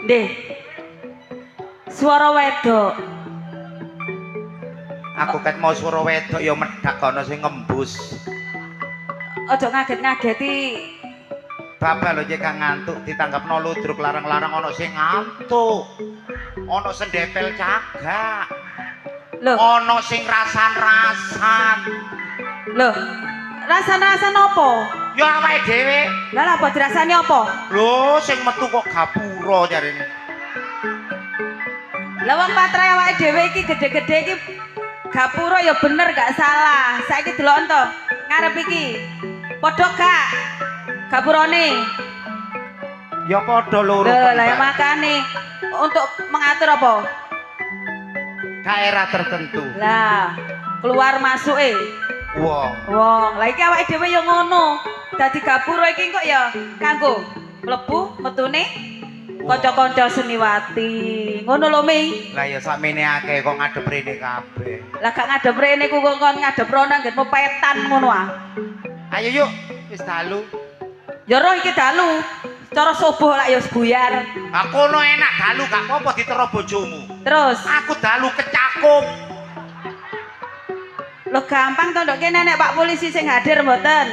Deh, suara wedok. Aku ket mau suara wedok ya medhak kono sing ngembus. Ojo ngaget-ngageti. Bapak lho jek ngantuk ditangkapno ludruk larang-larang ana sing ngantuk. Ana sendepel cagak. Loh, Ana sing rasan-rasan. loh. Rasan-rasan apa? Ya awake dhewe. Lah apa dirasani apa? Lho sing metu kok gapura jarene. Lah wong patre awake dhewe iki gede-gede iki gapura ya bener gak salah. Saiki delok to ngarep iki. Padha gak gapurane? Ya padha loro. Lah ya makane untuk mengatur apa? Daerah tertentu. Lah, keluar masuke. Wong. Wong, lah iki awake dhewe ya ngono. Dadi gapura iki kok ya kanggo mlebu metune kanca-kanca seniwati. Ngono lho, Mi. Lah ya sakmene akeh kok ngadep rene kabeh. Lah gak ngadep rene ku kok ngadep rono nggen pepetan ngono ah. Ayo yuk, wis dalu. Ya roh iki dalu. Cara subuh lak ya buyar. Aku kono enak dalu gak apa-apa ditero bojomu. Terus, Aku dalu kecakup. lo gampang to ndok kene nek Pak Polisi sing hadir mboten.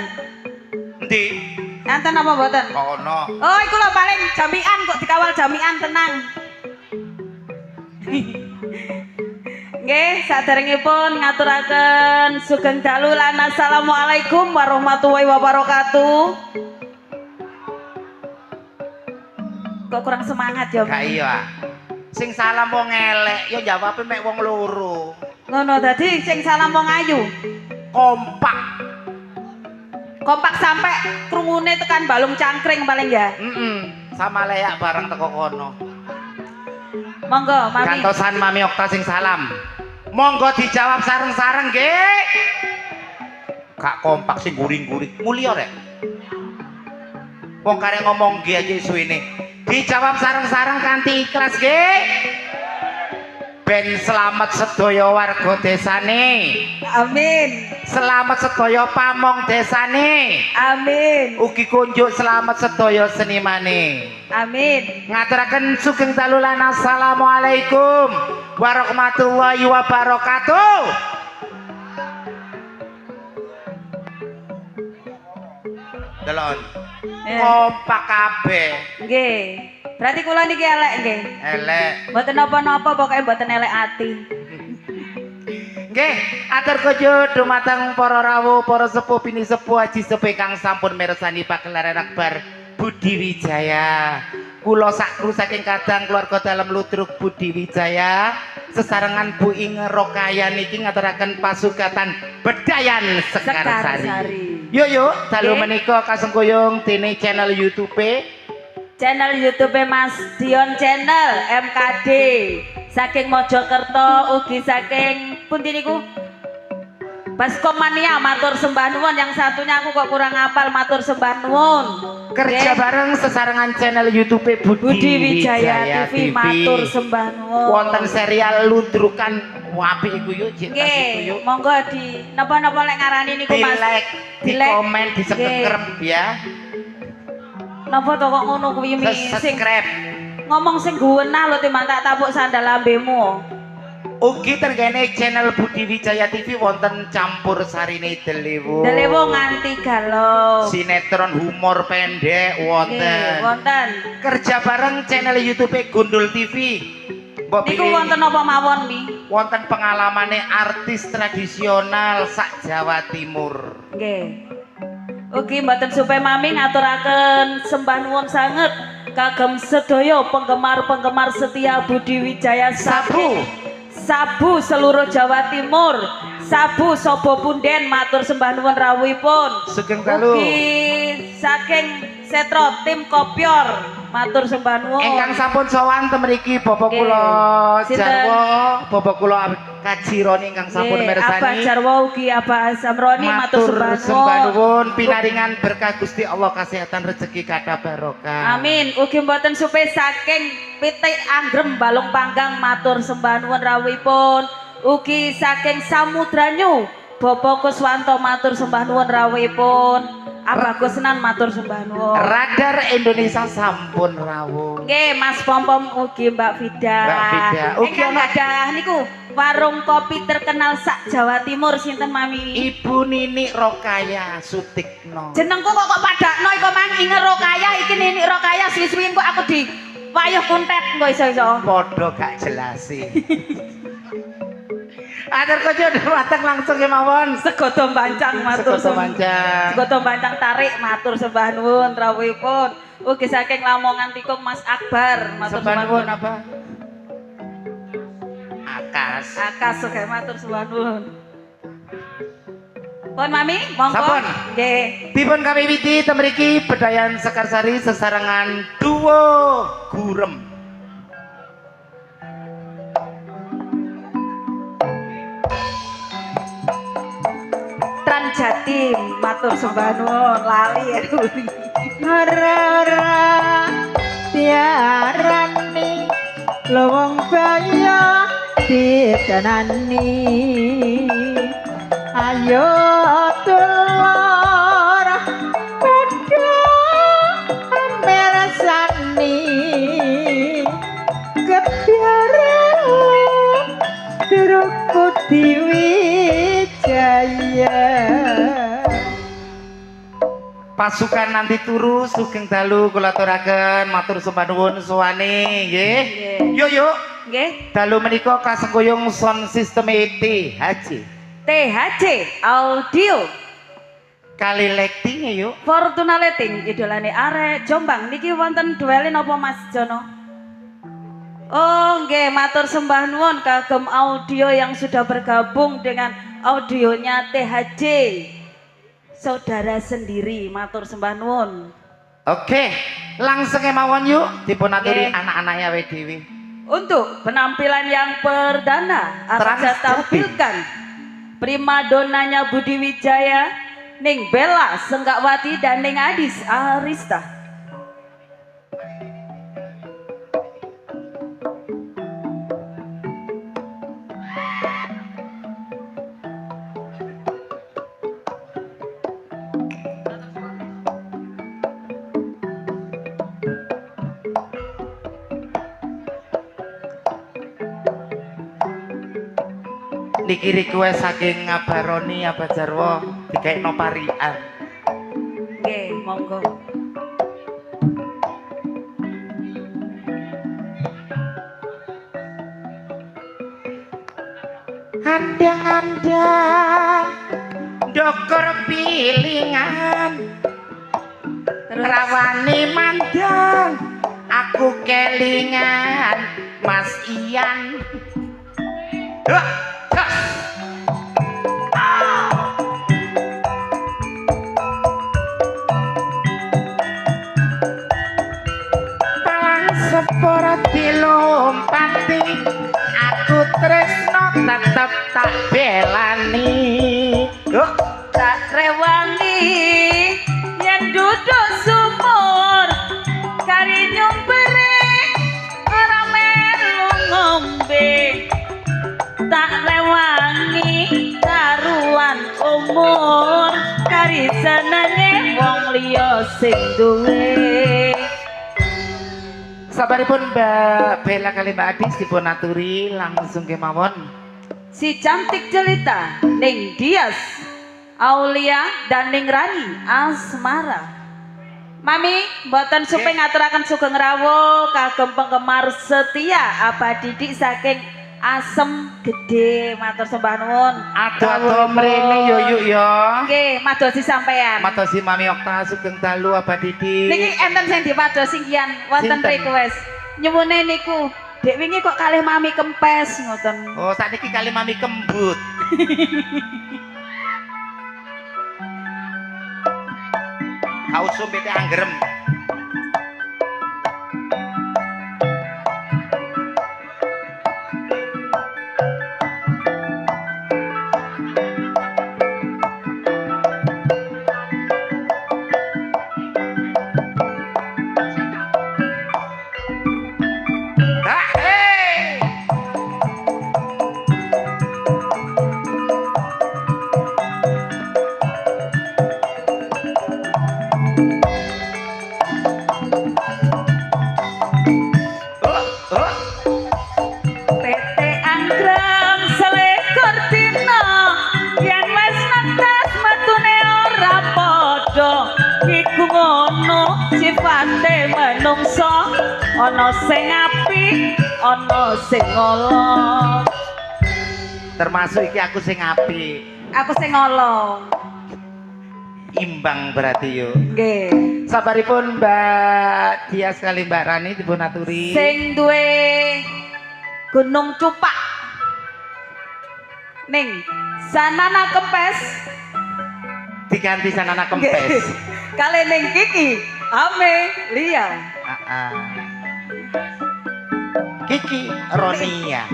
Endi? Enten apa mboten? Kono. Oh, iku lho paling jamian kok dikawal jamian tenang. Nggih, saderengipun ngaturaken sugeng dalu lan assalamualaikum warahmatullahi wabarakatuh. Kok kurang semangat ya? Gak iya. Sing salam wong elek ya jawabe mek wong loro. Ngono dadi sing salam wong ayu. Kompak. Kompak sampai krungune tekan balung cangkring paling ya. Sama leyak bareng teko kono. Monggo, Mami. Gantosan Mami Okta sing salam. Monggo dijawab sareng-sareng nggih. Gak kompak sing guring-guring. Mulya rek. Wong karek ngomong nggih aja suwene. Dijawab sareng-sareng kanthi ikhlas nggih. Ben selamat sedaya warga desane. Amin. Selamat sedaya pamong desane. Amin. Ugi kunjuk selamat sedaya senimane. Amin. Ngaturaken sugeng dalu lan assalamualaikum warahmatullahi wabarakatuh. Delon. Kompak kabeh. Nggih. Berarti kula niki elek nggih. Elek. Mboten napa-napa pokoke mboten elek ati. Nggih, atur kujud dumateng para rawuh, para sepuh bini sepuh aji sepuh kang sampun mirsani pagelaran akbar Budi Wijaya. Kula sak kru saking kadang keluarga dalam ludruk Budi Wijaya sesarengan Bu Ing Rokaya niki ngaturaken pasugatan Bedayan Sekarsari. Yuk dalu menika kasengkuyung dene channel YouTube Channel YouTube Mas Dion Channel MKD saking Mojokerto ugi saking pundi niku Baskomania matur sembah nuwun, yang satunya aku kok kurang hafal matur sembah nuwun. Kerja bareng sesarengan channel YouTube Budi Wijaya TV matur sembah nuwun. Wonten serial ludrukan apik iku yuk Cik. Nggih, monggo di napa-napa lek ngarani niku Mas. Di komen, di subscribe ya. Napa to kok ngono kuwi Mi sing ngomong sing guwenah lho timbang tak tapuk sandal lambemu. Ugi terkene channel Budi Wijaya TV wonten campur sarine Delewo. Delewo nganti galau. Sinetron humor pendek wonten. Wonten. Kerja bareng channel YouTube Gundul TV. Niku wonten apa mawon Mi? Wonten pengalamane artis tradisional sak Jawa Timur. Nggih. Ugi mboten supe Mami ngaturaken sembah nuwun sanget kagem sedaya penggemar-penggemar setia Budi Wijaya Sabu seluruh Jawa Timur, Sabu Sobo Punden matur sembah nuwun rawuhipun. Sugeng dalu. Ugi saking Setro tim Kopior matur sembah nuwun. Ingkang sampun sowan temriki Bapak kula Jarwo, Bapak kula Kajironi ingkang sampun mirsani. Abah Jarwo ugi Abah Samroni matur sembah nuwun pinaringan berkah Gusti Allah kesehatan rezeki kathah barokah. Amin. Ugi mboten supe saking Pitik Anggrem Balung Panggang matur sembah nuwun rawuhipun. Ugi saking Samudranyu Bapak Kuswanto matur sembah nuwun rawuhipun. Abagusnan matur sembah nuwun. Radar Indonesia sampun rawuh. Nggih, Mas Pompom ugi Mbak Vida. Mbak Vida. Ugi Ingkang ana gadah niku warung kopi terkenal sak Jawa Timur sinten Mami? Ibu Nini Rokaya Sutikno. Jenengku kok padakno iku Mang Inger Rokaya iki Nini Rokaya suwi-suwi kok aku di wayuh kuntet kok iso-iso. Padha gak jelasi. Atur kojo mateng langsung kemawon. Segodo bancang matur Segodo bancang. Segodo bancang tarik matur sembah nuwun rawuhipun. Ugi saking Lamongan Tikung Mas Akbar matur Sembah nuwun nuwun. apa? Akas. Akas sugih matur sembah nuwun. Pun Mami, monggo. Sampun. Nggih. Dipun kami witi temriki Bedayan Sekarsari sesarengan duo gurem. Tran Jatim matur sembah nuwun lali ya. Rara tiarani lowong baya didanani ayo tulur padha meresani kebiaran Durungku Diwijaya. Pasukan nanti turu sugeng dalu kula aturaken matur sembah nuwun suwane nggih. Nggih. Yuk yuk. Nggih. Dalu menika kasengkuyung sound system THC. THC Audio Kali lighting yuk. Fortuna Lighting idolane arek Jombang niki wonten duelin apa Mas Jono? Oh nggih matur sembah nuwun kagem audio yang sudah bergabung dengan audionya THC. Saudara sendiri matur sembah nuwun. Oke, langsung kemawon yuk dipun aturi Nggih. anak-anaknya WDW. Untuk penampilan yang perdana akan saya tampilkan primadonanya Budi Wijaya, Ning Bella Senggakwati dan Ning Adis Arista. Niki request saking Ngabaroni Abah Jarwo dikaekno parian. Nggih, monggo. Andang-andang dokor pilingan rawani mandang aku kelingan Mas Ian. Palang sepura dilompati aku tresno tetep tak belani. Tak rewangi yen duduk sumur kari nyumpere ora melu ngombe. Tak rewangi karuan umur kari senenge wong liya sing duwe. Sabaripun Mbak Bella kali Mbak Adis dipun aturi langsung kemawon. Si cantik jelita Ning Dias Aulia dan Ning Rani Asmara. Mami mboten supe ngaturaken sugeng rawuh kagem penggemar setia Abadidik saking Asem Gede matur sembah nuwun. Ado-ado mrene yo yuk yo. Nggih, madosi sampean. Matosi Mami Okta sugeng dalu Abadidik. Niki enten sing dipadosi kian wonten Sinten? request. Nyuwune niku, Dek wingi kok kalih Mami kempes ngoten. Oh, sakniki kali Mami kembut. Kausum bete anggerem. sifate menungso ana sing apik ana sing ala. Termasuk iki aku sing apik. Aku sing ala. Imbang berarti yo. Nggih. Sabaripun Mbak Dias kali Mbak Rani dipun aturi. Sing duwe Gunung Cupak ning Sanana Kempes Diganti Sanana Kempes. kali ning Kiki Amelia. Kiki Ronia.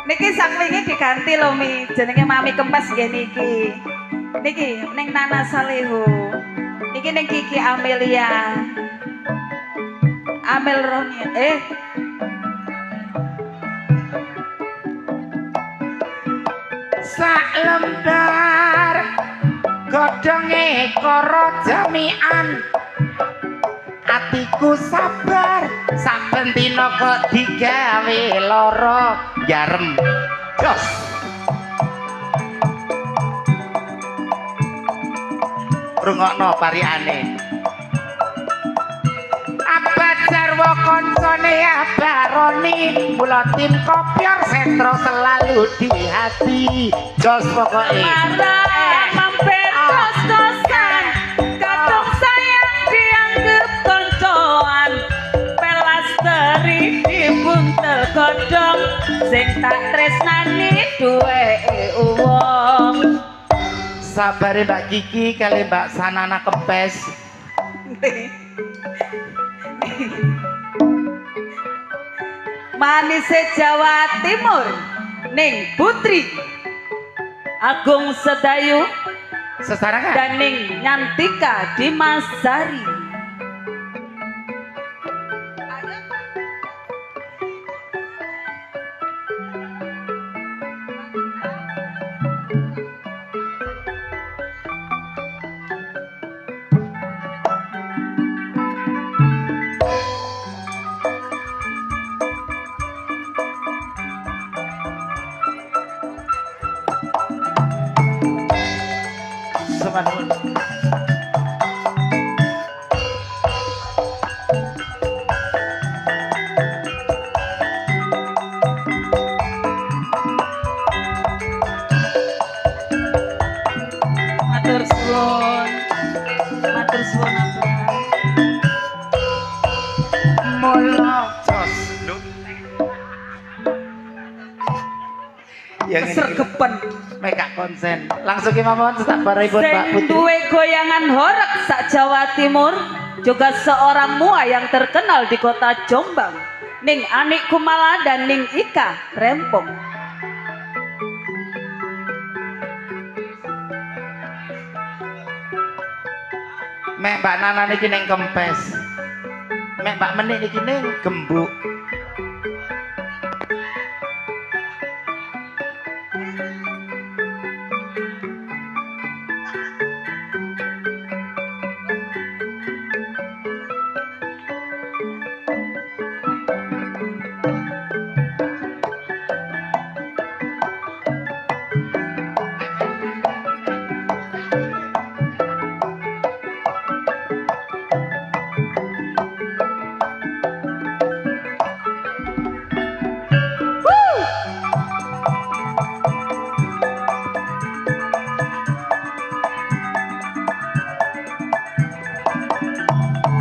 Niki saklinge diganti lho Mi, jenenge Mami Kempes nggih niki. Niki ning Nana Salehu. Niki ning Kiki Amelia. Amel Ronia. Sak lembar godhonge karo jamian. Atiku sabar saben dina kok digawe lara jarem. Jos. Rungokno pariane. Abad sarwa koncone abaroni mula tim kopior sentro selalu di hati. Jos pokoke. Marah mampir kos-kosan, kadung sayang dianggep koncoan. Pelasteri dibuntel godhong, sing tak tresnani duweke uwong. Sabare Mbak Kiki kali Mbak Sanana Kempes. Manise Jawa Timur ning Putri Agung Sedayu Sesarangan. dan ning Nyantika Dimasari. Semanun. Matur suwun. Matur suwun atur. Mula jos. Yang ini Sergepan mega konsen. Langsung ki mawon sabaripun Mbak sing Putri. duwe goyangan horeg sak Jawa Timur, juga seorang mua yang terkenal di kota Jombang, ning Anik Kumala dan ning Ika Rempong. Mek Mbak Nana niki ning Kempes. Mek Mbak Menik niki ning Gembuk.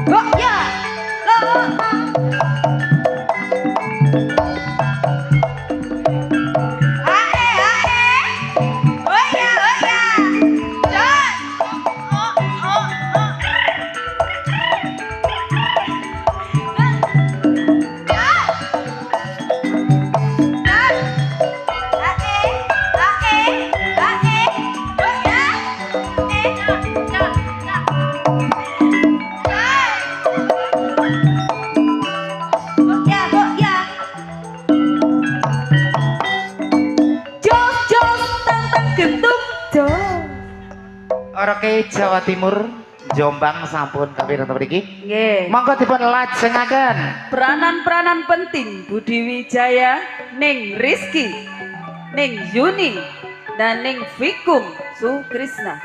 Oh ya, lo. Oroke Jawa Timur Jombang sampun kami rata mriki. Nggih. Monggo dipun lajengaken. Peranan-peranan penting Budi Wijaya, ning Rizky, ning Yuni, dan ning Vikum Sukrisna.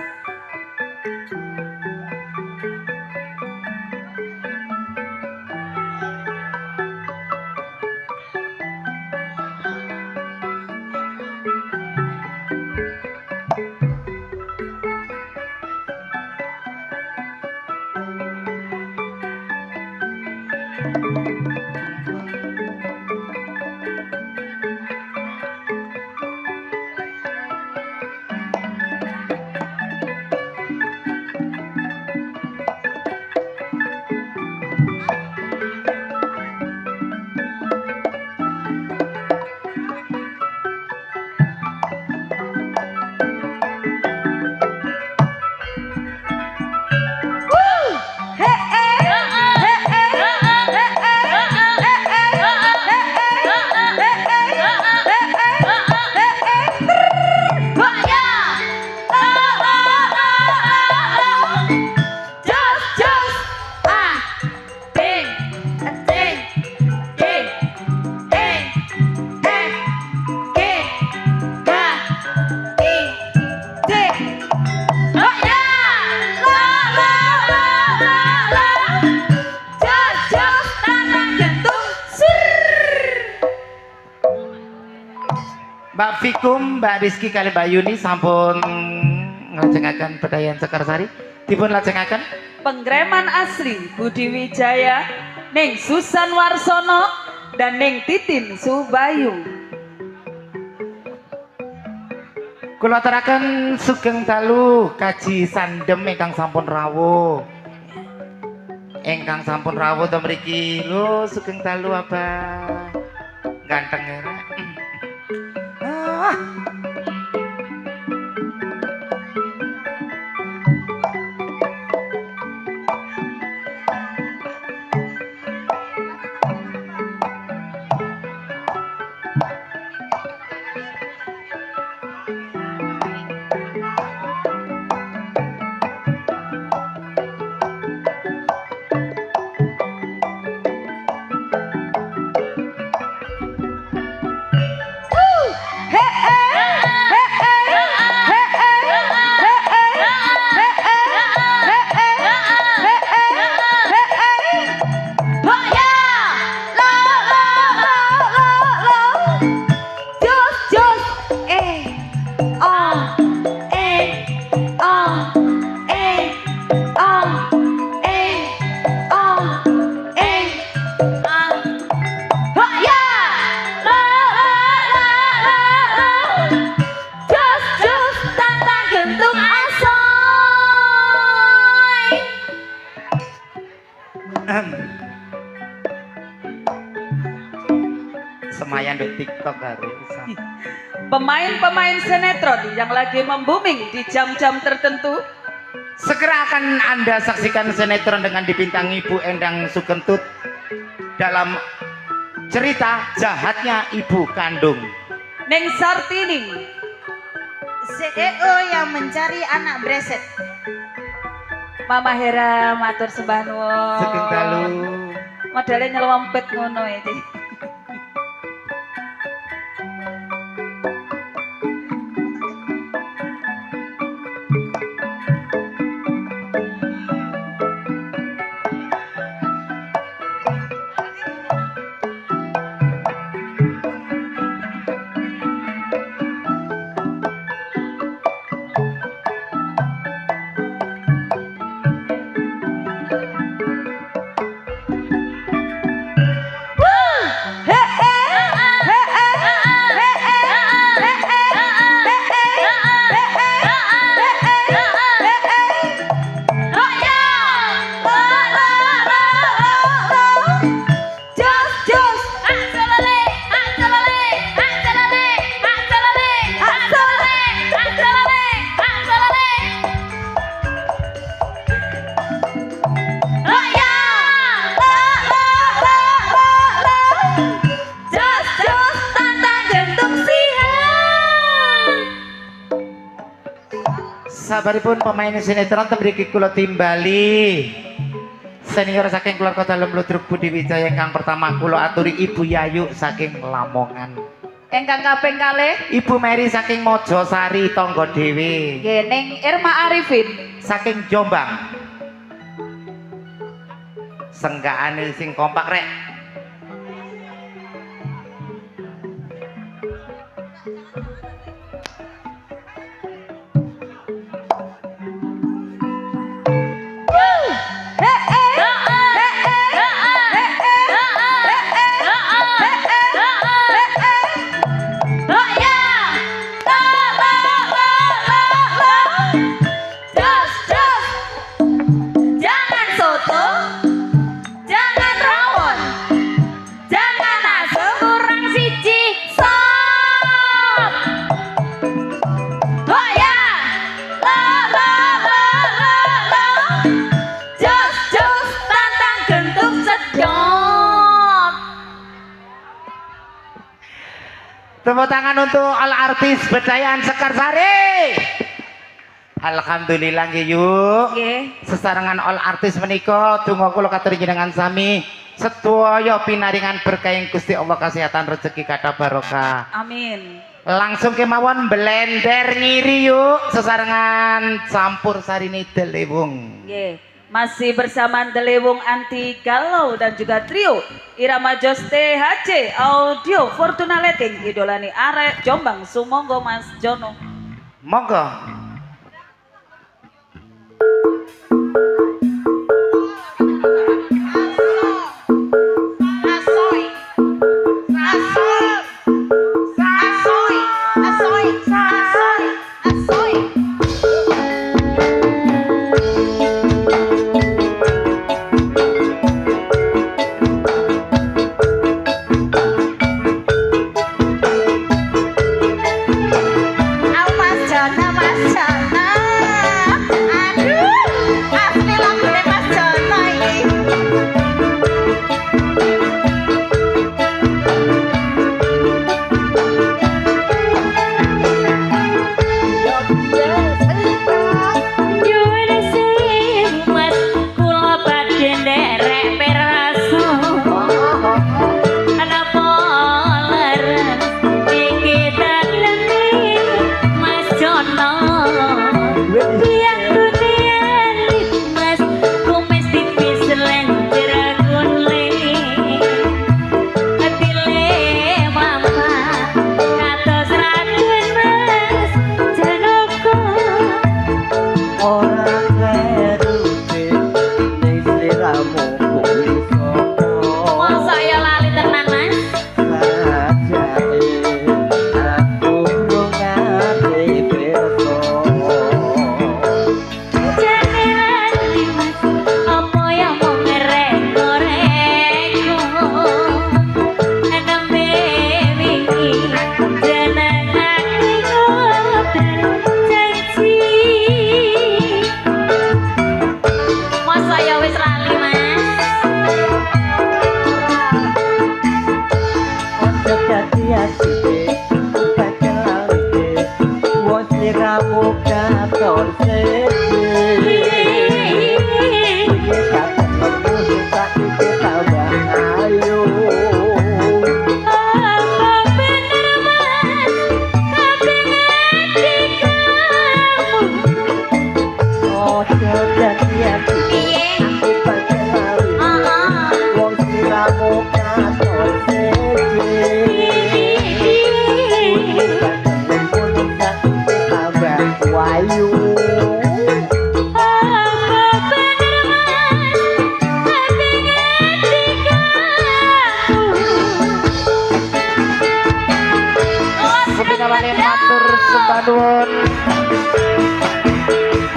fikum Mbak Rizky kali Mbak Yuni sampun nglajengaken Bedayan Sekarsari. Dipun lajengaken Penggreman asli Budi Wijaya ning Susan Warsono dan ning Titin Subayu. kula aturaken sugeng dalu kaji sandem ingkang sampun rawuh. Ingkang sampun rawuh to mriki lho sugeng dalu Abah. Ganteng ya. Ah. Semayan di TikTok hari ini. Pemain-pemain sinetron yang lagi membuming di jam-jam tertentu. Segera akan Anda saksikan sinetron dengan dibintangi Bu Endang Sugentut dalam cerita Jahatnya Ibu Kandung. Neng Sartini, CEO yang mencari anak breset. Mama Hera matur sembah nuwun. Sugeng dalu. Modele nyelompet ngono iki. Sabaripun pemain sinetron temriki kula timbali senior saking keluarga dalam Ludruk Budi Wijaya ingkang pertama kula aturi Ibu Yayu saking Lamongan. Engkang kaping kalih Ibu Mary saking Mojosari Tonggo Dewi. nggih ning Irma Arifin Saking Jombang. Senggaane sing kompak rek. Tepuk tangan untuk all artis Bedayan Sekarsari. Alhamdulillah nggih yuk. nggih. Sesarengan all artis menika donga kula katur jenengan sami sedaya pinaringan berkah Gusti Allah kesehatan rezeki kathah barokah. Amin. Langsung kemawon blender ngiri yuk sesarengan campur sari nidel Wung. Nggih. Masih bersama Delewung Anti Galau dan juga trio Irama Jos THC Audio Fortuna Letting idolani arek Jombang sumonggo Mas Jono. Monggo.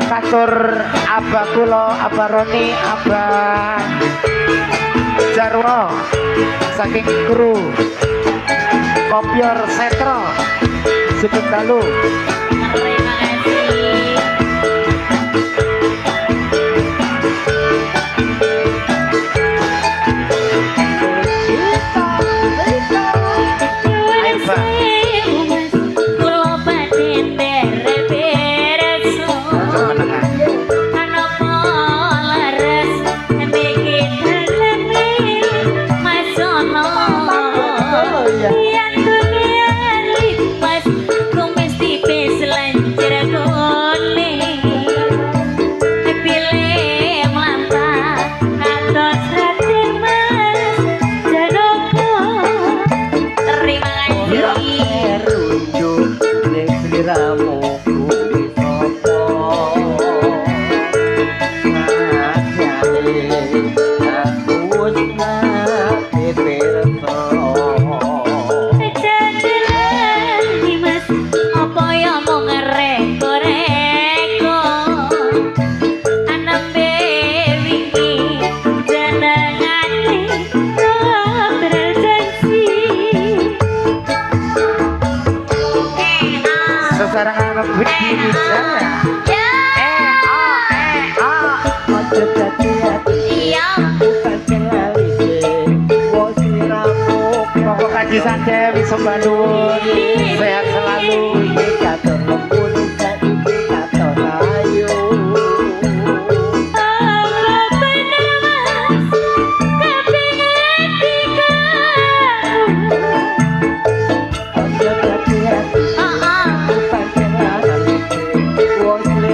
Katur Abah Kulo, Abah Roni, Abah Jarwo saking kru Kopior Setro Sugeng Dalu. Terima kasih. Sarangan Budi Wijaya. Pokok kaji saja bisa bangun sehat selalu.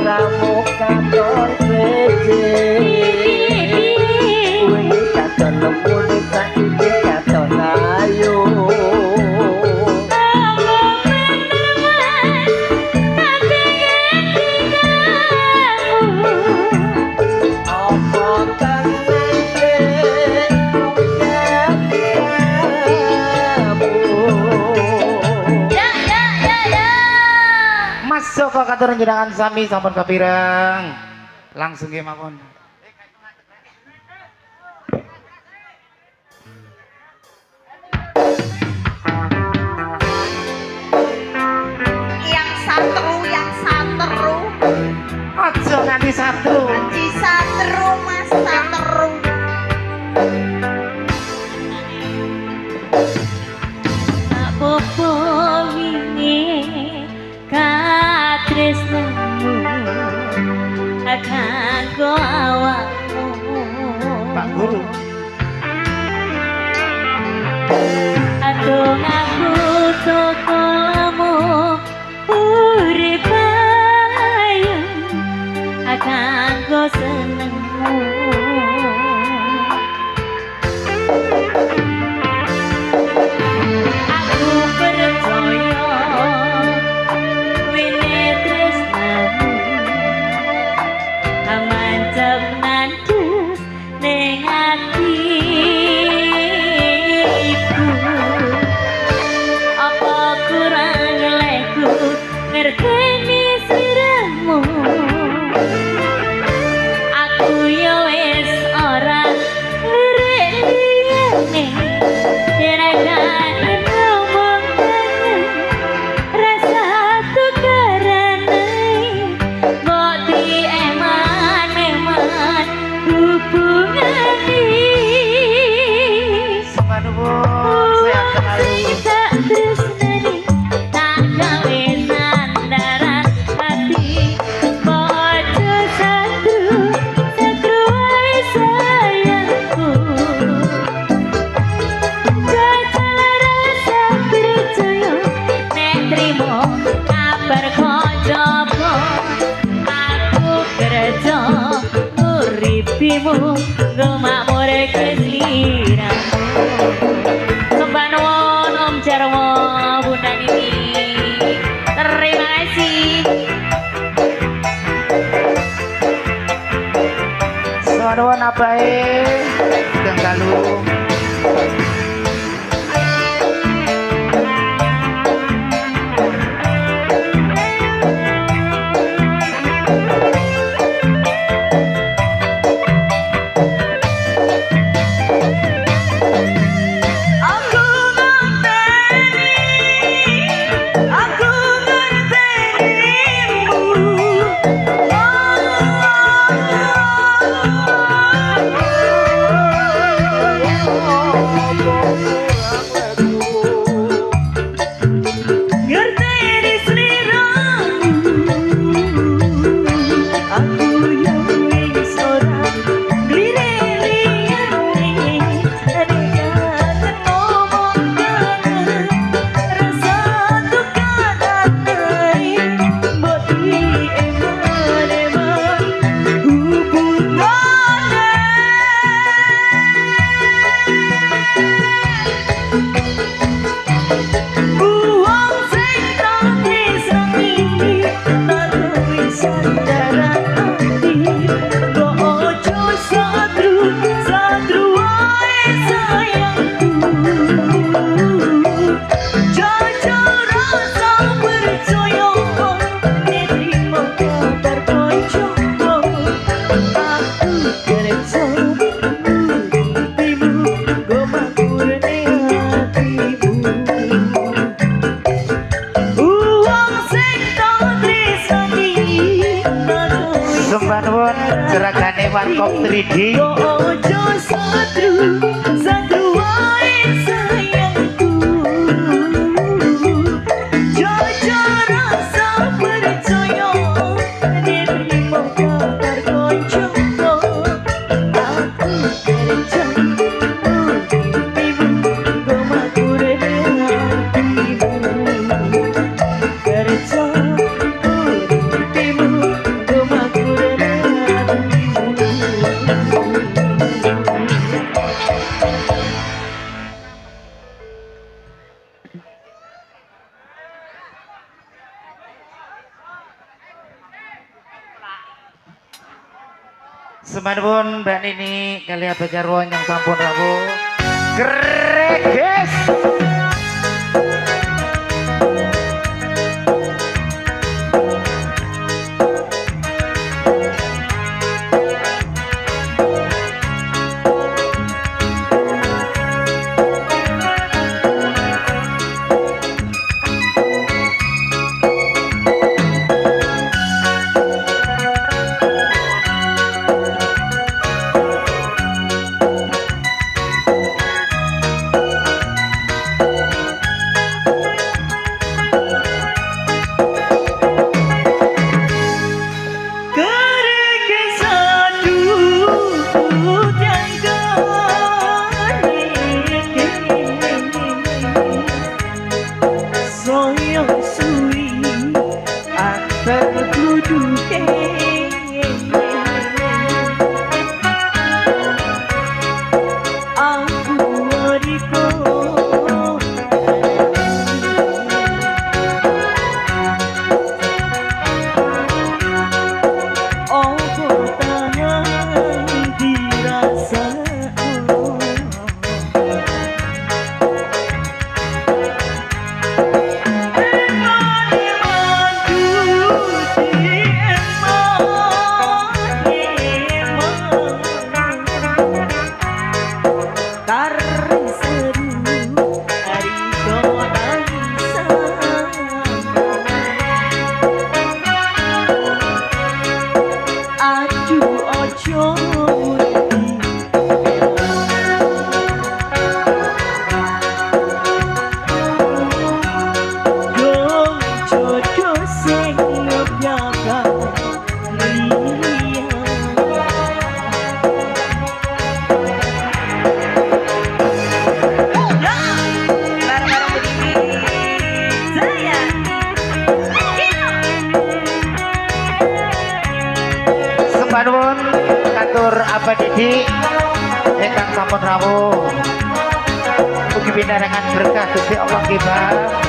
Ramu kantor matur njenengan sami sampun kapireng. Langsung nggih mawon. Yang satru, yang satru. Aja nganti satu. Di satru mas satru. Apa wingi katresnamu kanggo awakmu Pak Guru. Atung aku tokolamu urip ayu kanggo senengmu aku percaya wene tresnamu amancep nandus ning atiku apa kurang leku ngerteni sliramu aku ya wis ora lirene dirakan ngomong rasa tukarane mbok eman-eman hubungan iki Semanupun sehat selalu. tak tresnani tak gawe sandaran hati bojo satru satru ae sayangku jajal rasa percaya nek trimo kabar kocoko aku kerja uripimu gemakmur kesliramu sembah nuwun Om Jarwo Bunda Nini terima kasih Sawan abae Sugeng dalu. Aku ngerteni, aku ngertenimu. Ngerteni sliramu, aku yang wis ora lirene. Adikkan ngomong kangen, rasa tukarane, mbok eman-eman hubungane. Uang sing tak disangini, tak duwe sandaran hati. Bojo satru, satru ae sayangku. Jajal rasa percaya, nerimo kabar koncoku. Aku kerja uripimu, gomakmur ning atimu. Uang sing tak tresnani, tak duwe Sembah nuwun jeragane Warkop 3D. bojo satru, satru ae sayangku. Jajal rasa percaya, nerimo kabar koncoku. Aku kerja uripimu, gomakmur ning atimu. Kerja uripimu, gomakmur ning atimu. Semanapun Mbak Nini kali Abah Jarwo yang sampun rawuh greges. duduke aku riko opo tahan dirasa Nuwun katur abadi ingkang sampun rawuh mugi pinaringan berkah Gusti Allah nggih Pak.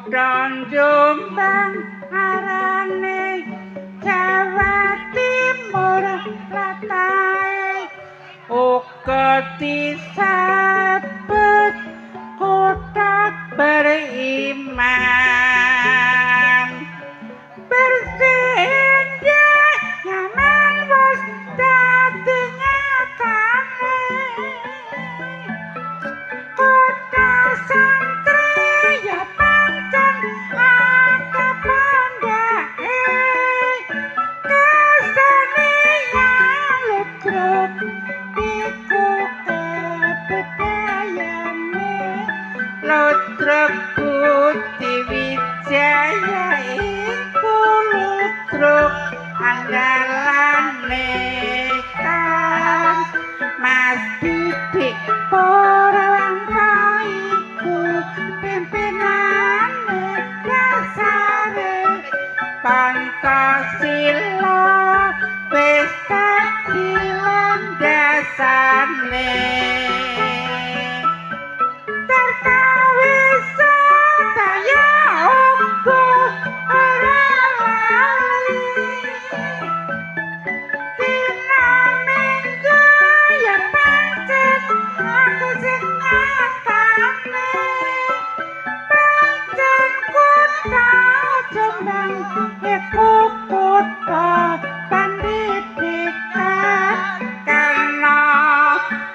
kutha Jombang arane Jawa Timur latahe uga disebut kota beriman bersinjak nyaman wis dadi nyatane kota santri ya pancen akeh pandake kesenian ludruk iku kebudayane ludruk Budi Wijaya iku ludruk andalane kan Mas Didik Purwanta iku pimpinane dasare Pancasila wis dadi landasane terkawis sedaya uga ora lali dina minggu ya pancen aku sing ngatane pancen kutha Jombang iku kutha pendidikan karena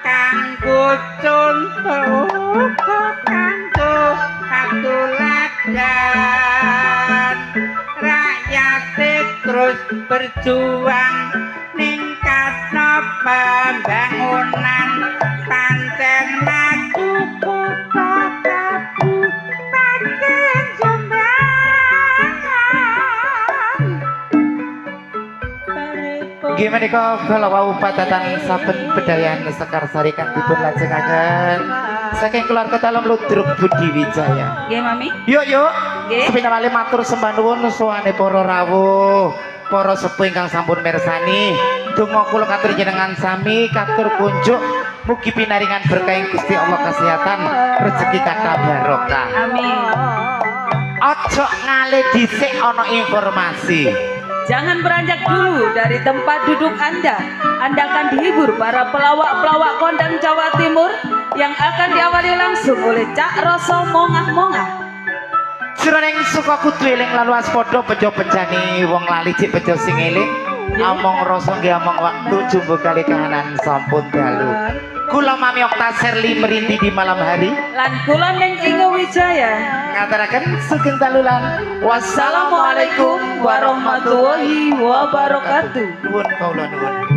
kanggo contoh kanggo tuladan rakyat terus berjuang ningkatno pembangunan pancen maju kutha Kabupaten Jombang. Gimana kok kalau wau padatan saben bedayan Sekarsari kang dipun lajengaken saking keluarga dalam ludruk Budi Wijaya. Nggih Mami. Yuk Nggih. sepinawali matur sembah nuwun suwane para rawuh para sepuh ingkang sampun mirsani donga kula katur jenengan sami katur kunjuk mugi pinaringan berkah Gusti Allah kesehatan rezeki kathah barokah. Amin. Ojo ngale dhisik ana informasi. Jangan beranjak dulu dari tempat duduk Anda. Anda akan dihibur para pelawak-pelawak kondang Jawa Timur yang akan diawali langsung oleh Cak Roso Mongah-Mongah. Jroning suka kudu eling lalu waspada bejo bencani wong lali cik bejo sing eling among rasa nggih among waktu jumbo kali kahanan sampun dalu. Kula Mami Okta Serli merindi di malam hari Lan kula ning Inge Wijaya. ngaturaken sugeng dalulan Wassalamualaikum warahmatullahi wabarakatuh. nuwun kawula nuwun.